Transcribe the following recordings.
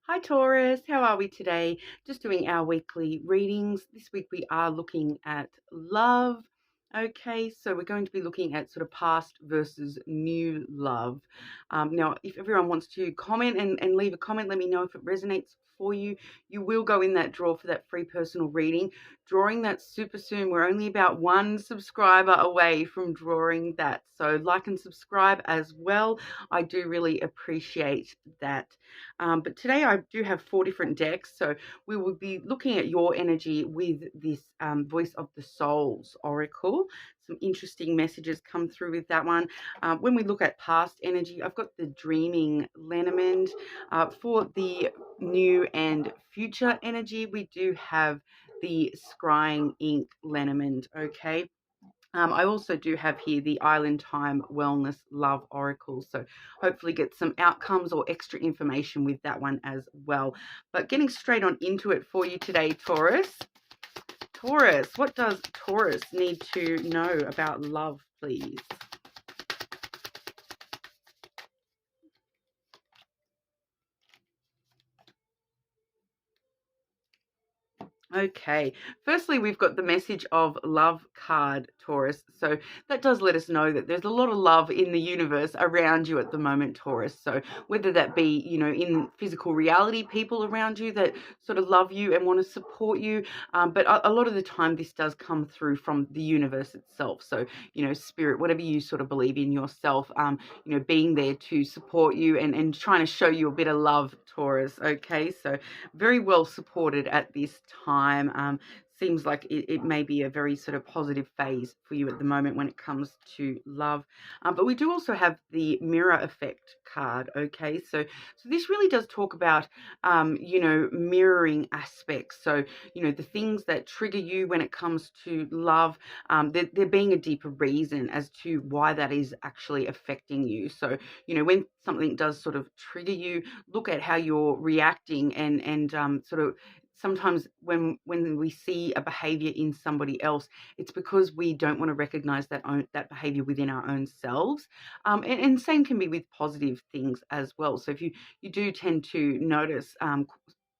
Hi Taurus, how are we today? Just doing our weekly readings. This week we are looking at love. Okay, so we're going to be looking at sort of past versus new love. Now, if everyone wants to comment and leave a comment, let me know if it resonates for you. You will go in that draw for that free personal reading. Drawing that super soon. We're only about one subscriber away from drawing that. So like and subscribe as well. I do really appreciate that. But today I do have 4 different decks, so we will be looking at your energy with this Voice of the Souls Oracle. Some interesting messages come through with that one. When we look at past energy, I've got the Dreaming Lenormand. For the new and future energy, we do have the Scrying Ink Lenormand, okay? I also do have here the Island Time Wellness Love Oracle. So hopefully get some outcomes or extra information with that one as well. But getting straight on into it for you today, Taurus. Taurus, what does Taurus need to know about love, please? Okay, firstly, we've got the message of love card, Taurus. So that does let us know that there's a lot of love in the universe around you at the moment, Taurus. So whether that be, in physical reality, people around you that sort of love you and want to support you. But a lot of the time, this does come through from the universe itself. So, spirit, whatever you sort of believe in yourself, being there to support you and trying to show you a bit of love, Taurus. Okay, so very well supported at this time. Seems like it may be a very sort of positive phase for you at the moment when it comes to love. But we do also have the mirror effect card. Okay, so this really does talk about mirroring aspects. So the things that trigger you when it comes to love, there being a deeper reason as to why that is actually affecting you. So when something does sort of trigger you, look at how you're reacting and sort of sometimes when we see a behavior in somebody else, it's because we don't want to recognize that behavior within our own selves. And same can be with positive things as well. So if you do tend to notice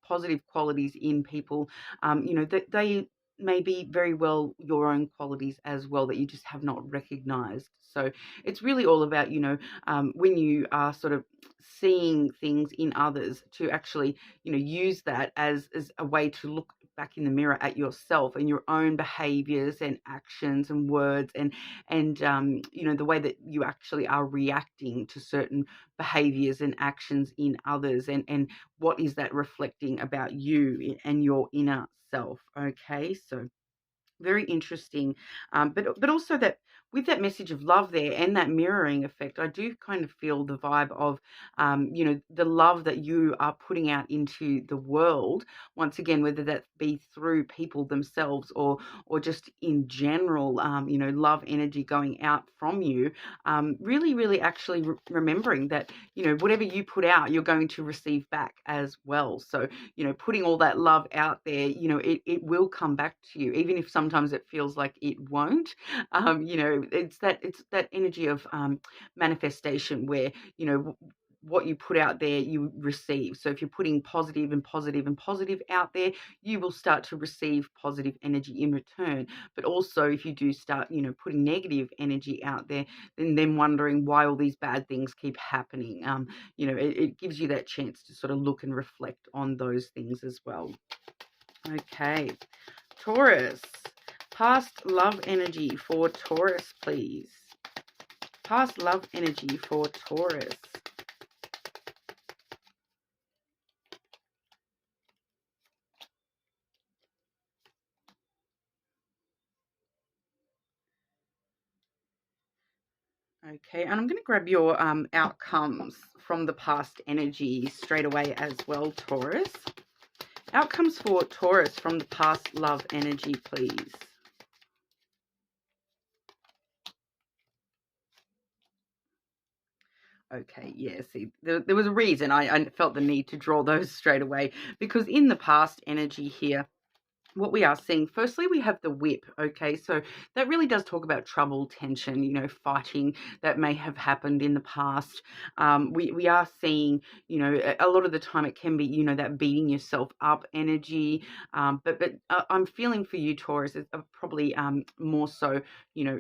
positive qualities in people, that they may be very well your own qualities as well that you just have not recognized. So it's really all about, when you are sort of seeing things in others, to actually, use that as a way to look back in the mirror at yourself and your own behaviors and actions and words and the way that you actually are reacting to certain behaviors and actions in others, and what is that reflecting about you and your inner self. Okay, so very interesting. But also that with that message of love there and that mirroring effect, I do kind of feel the vibe of, the love that you are putting out into the world. Once again, whether that be through people themselves or just in general, love energy going out from you. Really, really actually remembering that, whatever you put out, you're going to receive back as well. So, putting all that love out there, it will come back to you, even if sometimes it feels like it won't. It's that energy of manifestation where, what you put out there, you receive. So if you're putting positive and positive and positive out there, you will start to receive positive energy in return. But also if you do start, putting negative energy out there, then wondering why all these bad things keep happening. It gives you that chance to sort of look and reflect on those things as well. Okay, Taurus, past love energy for Taurus, please. Past love energy for Taurus. Okay, and I'm going to grab your outcomes from the past energy straight away as well, Taurus. Outcomes for Taurus from the past love energy, please. Okay, yeah, see, there was a reason I felt the need to draw those straight away, because in the past energy here, what we are seeing, firstly, we have the whip. Okay, so that really does talk about trouble, tension, fighting that may have happened in the past. We are seeing, a lot of the time it can be, that beating yourself up energy. But I'm feeling for you, Taurus, is probably more so,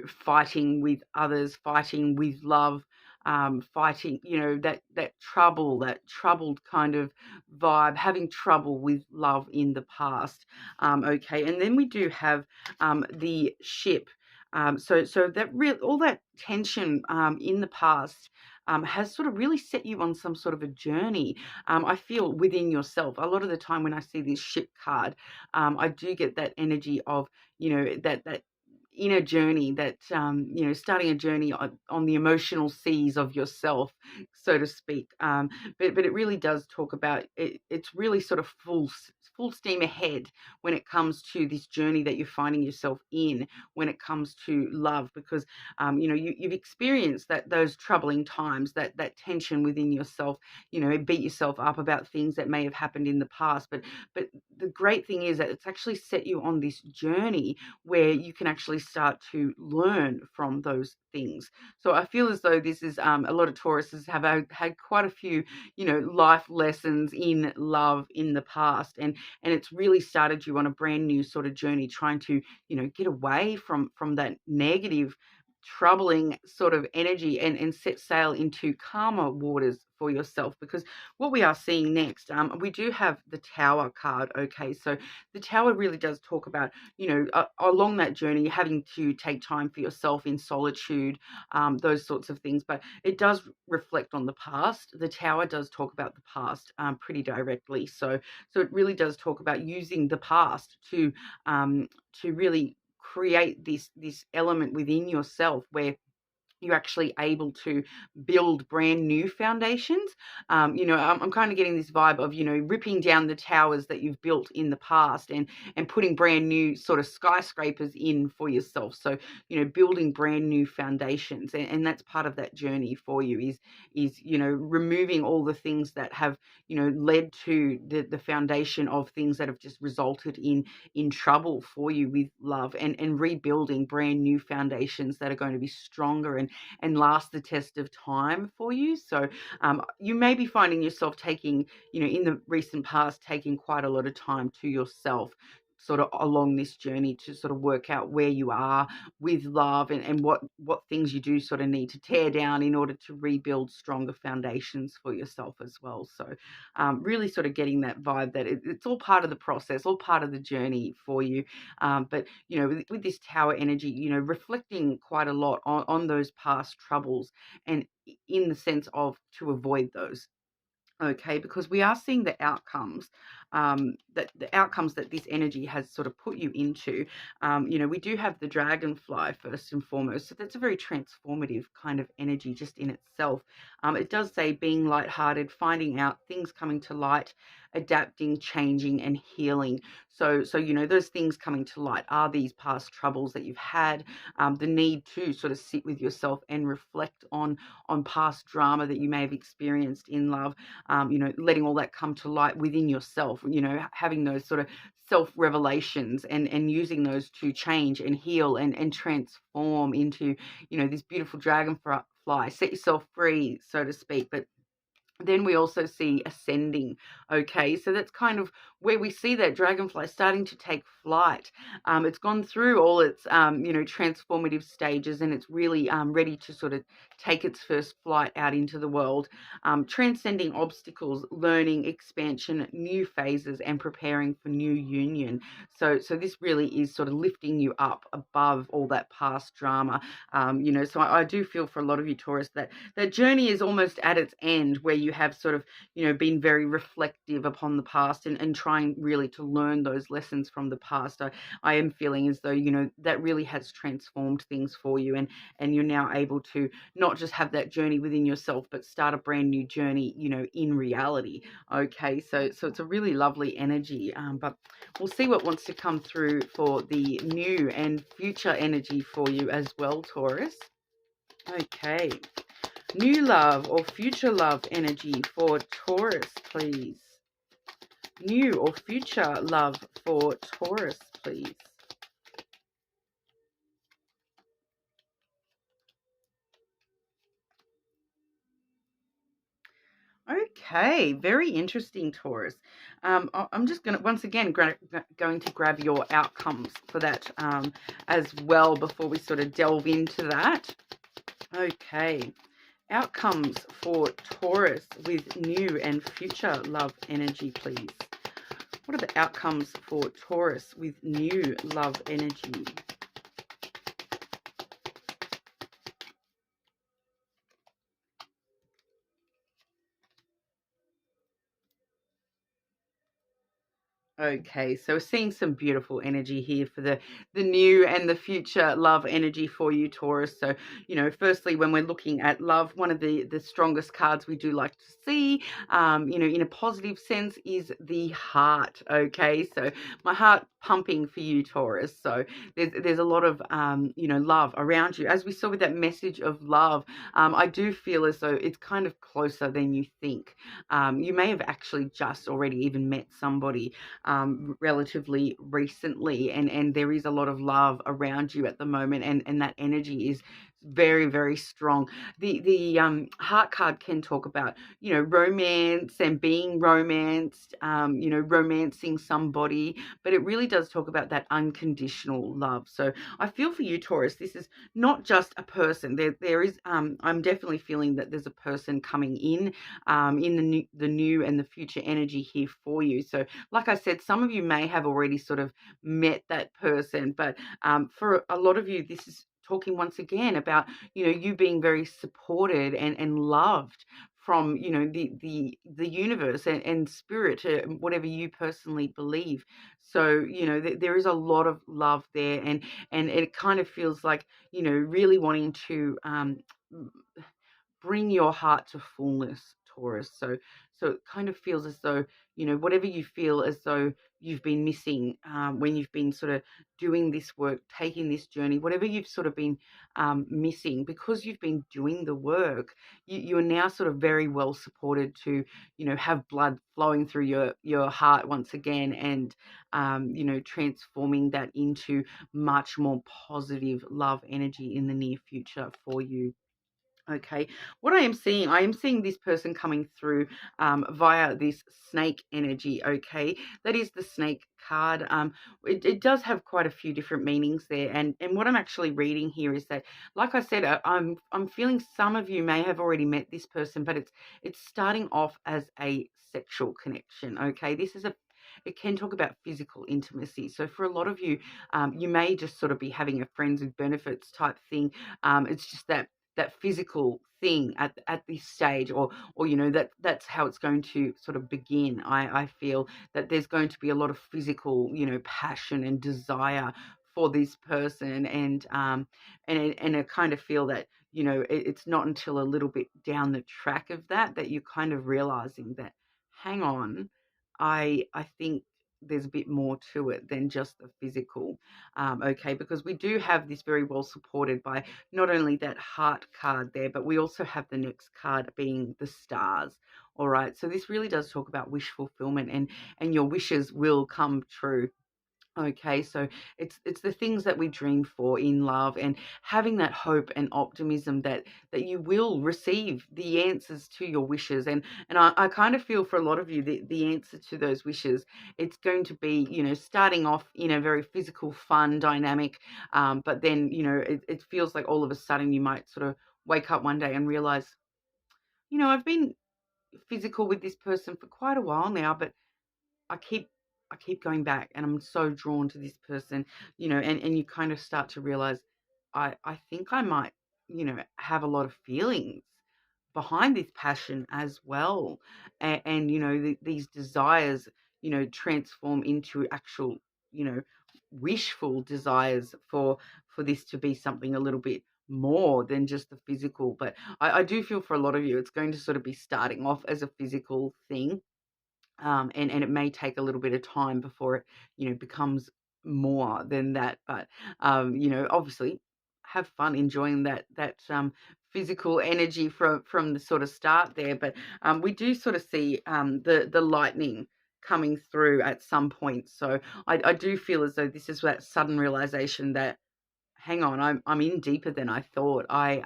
fighting with others, fighting with love. Fighting, that trouble, that troubled kind of vibe, having trouble with love in the past. Okay, and then we do have the ship. So that all that tension in the past has sort of really set you on some sort of a journey. I feel within yourself. A lot of the time when I see this ship card, I do get that energy of that inner journey, that starting a journey on the emotional seas of yourself, so to speak. But it really does talk about it. It's really sort of full steam ahead when it comes to this journey that you're finding yourself in when it comes to love, because you've experienced those troubling times, that tension within yourself, beat yourself up about things that may have happened in the past. But the great thing is that it's actually set you on this journey where you can actually start to learn from those things. So I feel as though this is a lot of Tauruses have had quite a few, life lessons in love in the past, and it's really started you on a brand new sort of journey, trying to, get away from that negative, troubling sort of energy, and set sail into calmer waters for yourself. Because what we are seeing next, we do have the Tower card. Okay, so the Tower really does talk about, along that journey, having to take time for yourself in solitude, those sorts of things. But it does reflect on the past. The Tower does talk about the past pretty directly. So it really does talk about using the past to really create this element within yourself where you're actually able to build brand new foundations. I'm kind of getting this vibe of, ripping down the towers that you've built in the past, and putting brand new sort of skyscrapers in for yourself. So, building brand new foundations. And that's part of that journey for you is, removing all the things that have, led to the foundation of things that have just resulted in trouble for you with love, and rebuilding brand new foundations that are going to be stronger and last the test of time for you. So you may be finding yourself taking, in the recent past, taking quite a lot of time to yourself, sort of along this journey, to sort of work out where you are with love, and what things you do sort of need to tear down in order to rebuild stronger foundations for yourself as well. So really sort of getting that vibe that it's all part of the process, all part of the journey for you. But with this Tower energy, reflecting quite a lot on those past troubles, and in the sense of to avoid those. Okay, because we are seeing the outcomes, that this energy has sort of put you into. We do have the dragonfly first and foremost, so that's a very transformative kind of energy just in itself. It does say being lighthearted, finding out things coming to light, adapting, changing, and healing. So those things coming to light are these past troubles that you've had, the need to sort of sit with yourself and reflect on past drama that you may have experienced in love. Letting all that come to light within yourself, having those sort of self-revelations, and using those to change and heal and transform into, this beautiful dragonfly, set yourself free, so to speak. But then we also see ascending. Okay, so that's kind of where we see that dragonfly starting to take flight. It's gone through all its transformative stages, and it's really ready to sort of take its first flight out into the world, transcending obstacles, learning, expansion, new phases, and preparing for new union. So this really is sort of lifting you up above all that past drama. So I do feel for a lot of you, Taurus, that journey is almost at its end, where you have sort of, been very reflective upon the past, and trying really to learn those lessons from the past. I am feeling as though, that really has transformed things for you, and you're now able to not just have that journey within yourself, but start a brand new journey, in reality. Okay, so it's a really lovely energy, but we'll see what wants to come through for the new and future energy for you as well, Taurus. Okay. New love or future love energy for Taurus, please. new or future love for Taurus, please. Okay, very interesting, Taurus. I'm just going to, once again, going to grab your outcomes for that as well before we sort of delve into that. Okay, outcomes for Taurus with new and future love energy, please. What are the outcomes for Taurus with new love energy? Okay, so we're seeing some beautiful energy here for the new and the future love energy for you, Taurus. So, firstly, when we're looking at love, one of the strongest cards we do like to see, in a positive sense, is the heart. Okay, so my heart pumping for you, Taurus. So there's a lot of love around you, as we saw with that message of love. I do feel as though it's kind of closer than you think. You may have actually just already even met somebody relatively recently, and there is a lot of love around you at the moment, and that energy is very, very strong. The heart card can talk about romance and being romanced, romancing somebody, but it really does talk about that unconditional love. So I feel for you, Taurus, this is not just a person. There is I'm definitely feeling that there's a person coming in the new and the future energy here for you. So like I said, some of you may have already sort of met that person, but for a lot of you, this is talking once again about, you being very supported and loved from, the universe and spirit, whatever you personally believe. So, there is a lot of love there, and it kind of feels like, really wanting to bring your heart to fullness, Taurus. So it kind of feels as though, whatever you feel as though you've been missing when you've been sort of doing this work, taking this journey, whatever you've sort of been missing, because you've been doing the work, you are now sort of very well supported to, have blood flowing through your heart once again, and, transforming that into much more positive love energy in the near future for you. Okay, what I am seeing this person coming through via this snake energy. Okay, that is the snake card. It does have quite a few different meanings there, and what I'm actually reading here is that, like I said, I'm feeling some of you may have already met this person, but it's starting off as a sexual connection. Okay, it can talk about physical intimacy. So for a lot of you, you may just sort of be having a friends with benefits type thing. It's just that physical thing at this stage, or that's how it's going to sort of begin. I feel that there's going to be a lot of physical, passion and desire for this person, and I kind of feel that, it's not until a little bit down the track of that you're kind of realizing that, hang on, I think there's a bit more to it than just the physical. Okay, because we do have this very well supported by not only that heart card there, but we also have the next card being the stars. All right, so this really does talk about wish fulfillment, and your wishes will come true. Okay, so it's the things that we dream for in love, and having that hope and optimism that you will receive the answers to your wishes. And I kind of feel for a lot of you, the answer to those wishes, it's going to be, starting off in a very physical, fun dynamic, but then, it feels like all of a sudden you might sort of wake up one day and realize, I've been physical with this person for quite a while now, but I keep I keep going back, and I'm so drawn to this person, and you kind of start to realize, I think I might, have a lot of feelings behind this passion as well. And these desires, transform into actual, wishful desires for this to be something a little bit more than just the physical. But I do feel for a lot of you, it's going to sort of be starting off as a physical thing, and it may take a little bit of time before it, becomes more than that. But obviously, have fun enjoying that physical energy from the sort of start there. But we do sort of see the lightning coming through at some point. So I do feel as though this is that sudden realization that, hang on, I'm in deeper than I thought. I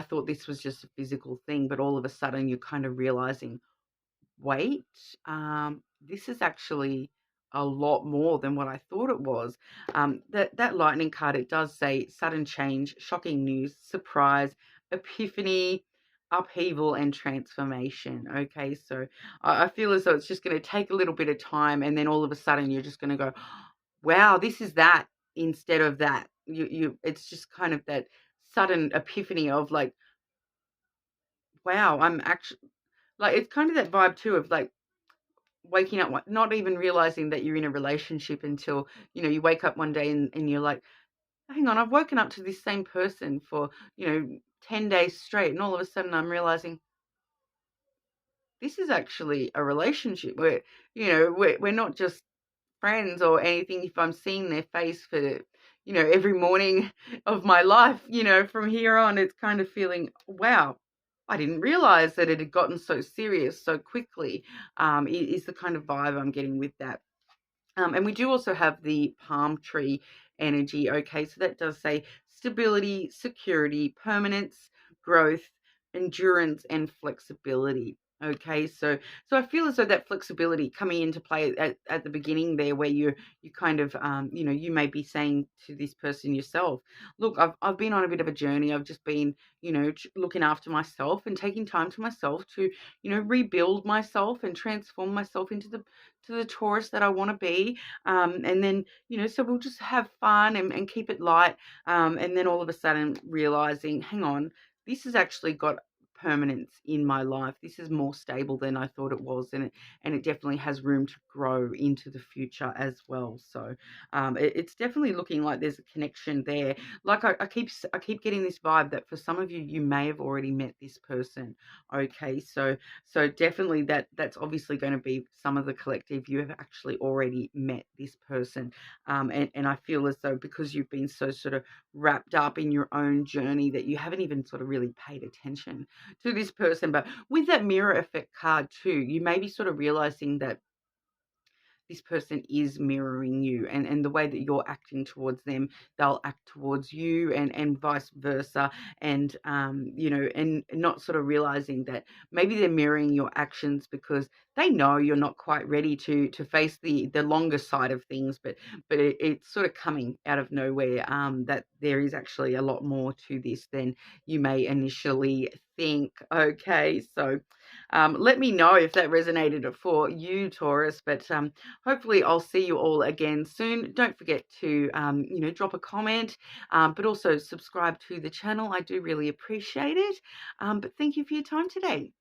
thought this was just a physical thing, but all of a sudden you're kind of realizing, wait, this is actually a lot more than what I thought it was. That lightning card, it does say sudden change, shocking news, surprise, epiphany, upheaval, and transformation. Okay, so I feel as though it's just going to take a little bit of time, and then all of a sudden you're just going to go, wow, this is that instead of that. It's just kind of that sudden epiphany of like, wow, I'm actually like, it's kind of that vibe too of like waking up, not even realizing that you're in a relationship until, you wake up one day and you're like, hang on, I've woken up to this same person for, 10 days straight. And all of a sudden I'm realizing this is actually a relationship where, we're not just friends or anything. If I'm seeing their face for, every morning of my life, from here on, it's kind of feeling, wow, I didn't realize that it had gotten so serious so quickly, is the kind of vibe I'm getting with that. And we do also have the palm tree energy. Okay, so that does say stability, security, permanence, growth, endurance, and flexibility. Okay, so I feel as though that flexibility coming into play at the beginning there, where you kind of you may be saying to this person yourself, look, I've been on a bit of a journey. I've just been looking after myself and taking time to myself to rebuild myself and transform myself into the Taurus that I want to be. And then, so we'll just have fun and keep it light. And then all of a sudden realizing, hang on, this has actually got permanence in my life. This is more stable than I thought it was, and it definitely has room to grow into the future as well. So it's definitely looking like there's a connection there. Like I keep getting this vibe that for some of you, you may have already met this person. Okay, so definitely that's obviously going to be some of the collective. You have actually already met this person, and I feel as though because you've been so sort of wrapped up in your own journey that you haven't even sort of really paid attention to this person. But with that mirror effect card too, you may be sort of realizing that this person is mirroring you, and the way that you're acting towards them, they'll act towards you, and vice versa. And and not sort of realizing that maybe they're mirroring your actions because they know you're not quite ready to face the longer side of things, but it's sort of coming out of nowhere, that there is actually a lot more to this than you may initially think. Okay, so let me know if that resonated for you, Taurus. But hopefully I'll see you all again soon. Don't forget to, drop a comment, but also subscribe to the channel. I do really appreciate it. But thank you for your time today.